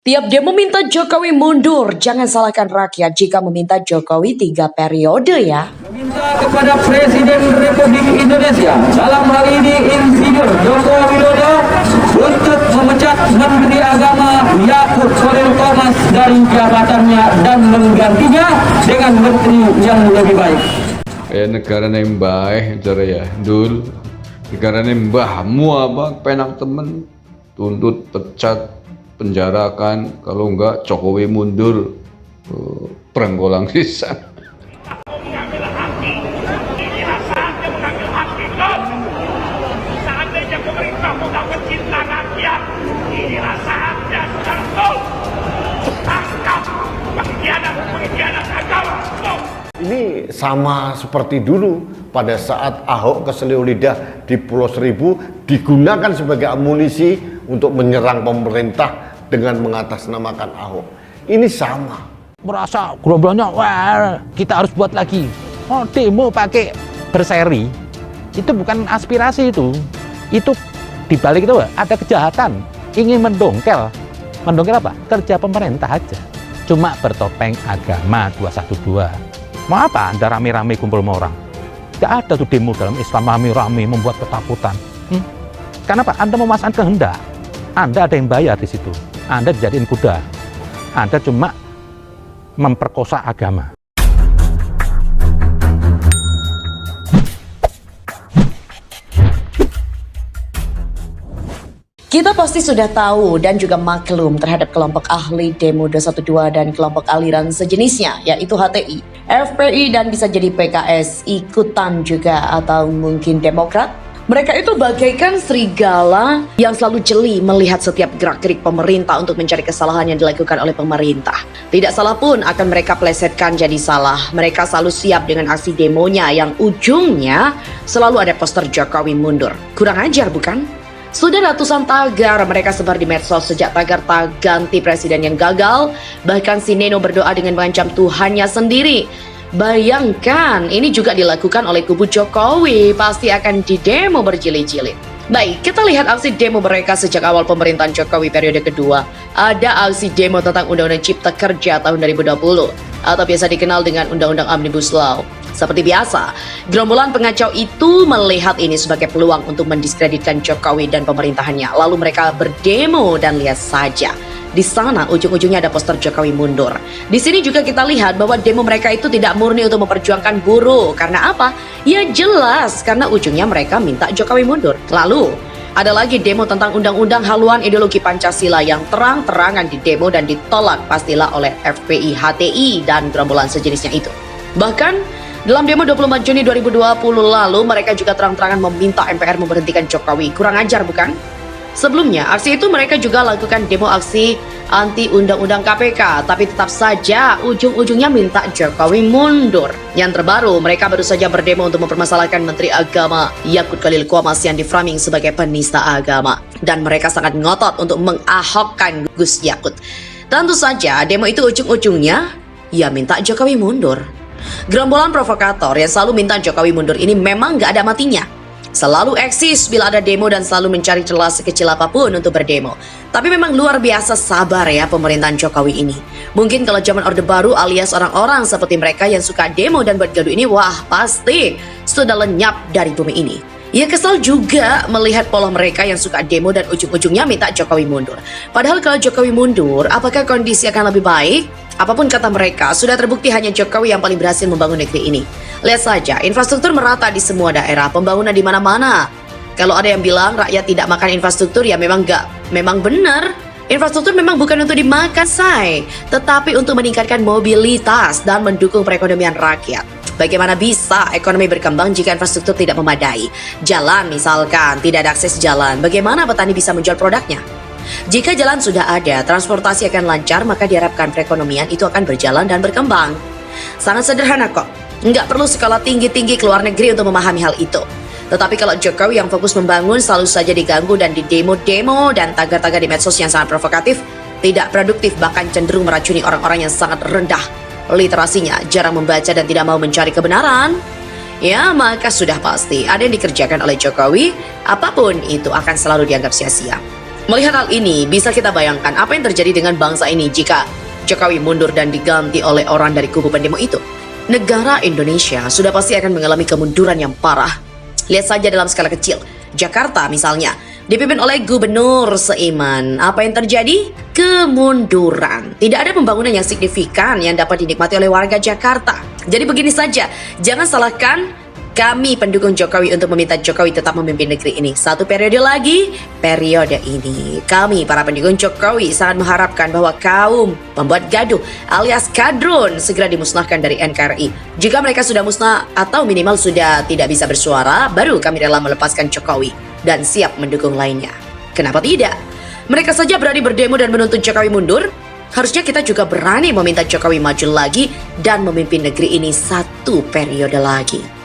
Tiap demo minta Jokowi mundur, jangan salahkan rakyat jika meminta Jokowi 3 periode ya. Meminta kepada Presiden Republik Indonesia dalam hal ini Insinyur Joko Widodo untuk memecat Menteri Agama Yakut Khalil Qomas dari jabatannya dan menggantinya dengan menteri yang lebih baik. Negara yang baik, cara ya, dul. Negara yang mbahmu apa, penak temen, tuntut, pecat, penjarakan, kalau enggak Jokowi mundur, perenggolang sisa. Seandainya pemerintah mau mencinta rakyat, inilah saatnya tertutup. Tangkap pengkhianat agama. Ini sama seperti dulu pada saat Ahok keselio lidah di Pulau Seribu digunakan sebagai amunisi untuk menyerang pemerintah dengan mengatasnamakan Ahok. Ini sama. Merasa gerombolannya, wah kita harus buat lagi. Oh, demo pakai berseri, itu bukan aspirasi itu dibalik itu ada kejahatan, ingin mendongkel apa? Kerja pemerintah aja, cuma bertopeng agama 212. Mau apa Anda rame-rame kumpul sama orang? Tidak ada tuh demo dalam Islam rame-rame membuat ketakutan. Kenapa? Anda memasang kehendak, Anda ada yang bayar di situ, Anda dijadiin kuda, Anda cuma memperkosa agama. Kita pasti sudah tahu dan juga maklum terhadap kelompok ahli demo 212 dan kelompok aliran sejenisnya, yaitu HTI, FPI, dan bisa jadi PKS ikutan juga atau mungkin Demokrat. Mereka itu bagaikan serigala yang selalu jeli melihat setiap gerak-gerik pemerintah untuk mencari kesalahan yang dilakukan oleh pemerintah. Tidak salah pun akan mereka plesetkan jadi salah. Mereka selalu siap dengan aksi demonya yang ujungnya selalu ada poster Jokowi mundur. Kurang ajar bukan? Sudah ratusan tagar mereka sebar di medsos sejak tagar ganti presiden yang gagal. Bahkan si Neno berdoa dengan mengancam Tuhannya sendiri. Bayangkan, ini juga dilakukan oleh kubu Jokowi, pasti akan didemo berjilid-jilid. Baik, kita lihat aksi demo mereka sejak awal pemerintahan Jokowi periode kedua. Ada aksi demo tentang Undang-Undang Cipta Kerja tahun 2020, atau biasa dikenal dengan Undang-Undang Omnibus Law. Seperti biasa, gerombolan pengacau itu melihat ini sebagai peluang untuk mendiskreditkan Jokowi dan pemerintahannya. Lalu mereka berdemo dan lihat saja. Di sana ujung-ujungnya ada poster Jokowi mundur. Di sini juga kita lihat bahwa demo mereka itu tidak murni untuk memperjuangkan buruh. Karena apa? Ya jelas, karena ujungnya mereka minta Jokowi mundur. Lalu, ada lagi demo tentang undang-undang haluan ideologi Pancasila yang terang-terangan didemo dan ditolak pastilah oleh FPI, HTI, dan gerombolan sejenisnya itu. Bahkan, dalam demo 24 Juni 2020 lalu, mereka juga terang-terangan meminta MPR memberhentikan Jokowi. Kurang ajar bukan? Sebelumnya, aksi itu mereka juga lakukan demo aksi anti Undang-Undang KPK, tapi tetap saja ujung-ujungnya minta Jokowi mundur. Yang terbaru, mereka baru saja berdemo untuk mempermasalahkan Menteri Agama Yakut Khalil Qomas yang diframing sebagai penista agama. Dan mereka sangat ngotot untuk mengahokkan Gus Yakut. Tentu saja, demo itu ujung-ujungnya ya minta Jokowi mundur. Gerombolan provokator yang selalu minta Jokowi mundur ini memang gak ada matinya. Selalu eksis bila ada demo dan selalu mencari celah sekecil apapun untuk berdemo. Tapi memang luar biasa sabar ya pemerintahan Jokowi ini. Mungkin kalau zaman Orde Baru alias orang-orang seperti mereka yang suka demo dan buat gaduh ini, wah pasti sudah lenyap dari bumi ini. Ya kesal juga melihat pola mereka yang suka demo dan ujung-ujungnya minta Jokowi mundur. Padahal kalau Jokowi mundur, apakah kondisi akan lebih baik? Apapun kata mereka, sudah terbukti hanya Jokowi yang paling berhasil membangun negeri ini. Lihat saja, infrastruktur merata di semua daerah, pembangunan di mana-mana. Kalau ada yang bilang rakyat tidak makan infrastruktur, ya memang benar. Infrastruktur memang bukan untuk dimakan, say, tetapi untuk meningkatkan mobilitas dan mendukung perekonomian rakyat. Bagaimana bisa ekonomi berkembang jika infrastruktur tidak memadai? Jalan misalkan, tidak ada akses jalan, bagaimana petani bisa menjual produknya? Jika jalan sudah ada, transportasi akan lancar, maka diharapkan perekonomian itu akan berjalan dan berkembang. Sangat sederhana kok, nggak perlu sekolah tinggi-tinggi ke luar negeri untuk memahami hal itu. Tetapi kalau Jokowi yang fokus membangun selalu saja diganggu dan didemo-demo dan tagar-tagar di medsos yang sangat provokatif, tidak produktif, bahkan cenderung meracuni orang-orang yang sangat rendah literasinya, jarang membaca dan tidak mau mencari kebenaran, ya maka sudah pasti ada yang dikerjakan oleh Jokowi, apapun itu akan selalu dianggap sia-sia. Melihat hal ini, bisa kita bayangkan apa yang terjadi dengan bangsa ini jika Jokowi mundur dan diganti oleh orang dari kubu pendemo itu. Negara Indonesia sudah pasti akan mengalami kemunduran yang parah. Lihat saja dalam skala kecil, Jakarta misalnya, dipimpin oleh Gubernur Seiman. Apa yang terjadi? Kemunduran. Tidak ada pembangunan yang signifikan yang dapat dinikmati oleh warga Jakarta. Jadi begini saja, jangan salahkan kami pendukung Jokowi untuk meminta Jokowi tetap memimpin negeri ini 1 periode lagi. Periode ini kami para pendukung Jokowi sangat mengharapkan bahwa kaum pembuat gaduh alias kadrun segera dimusnahkan dari NKRI. Jika mereka sudah musnah atau minimal sudah tidak bisa bersuara, baru kami rela melepaskan Jokowi dan siap mendukung lainnya. Kenapa tidak? Mereka saja berani berdemo dan menuntut Jokowi mundur. Harusnya kita juga berani meminta Jokowi maju lagi dan memimpin negeri ini 1 periode lagi.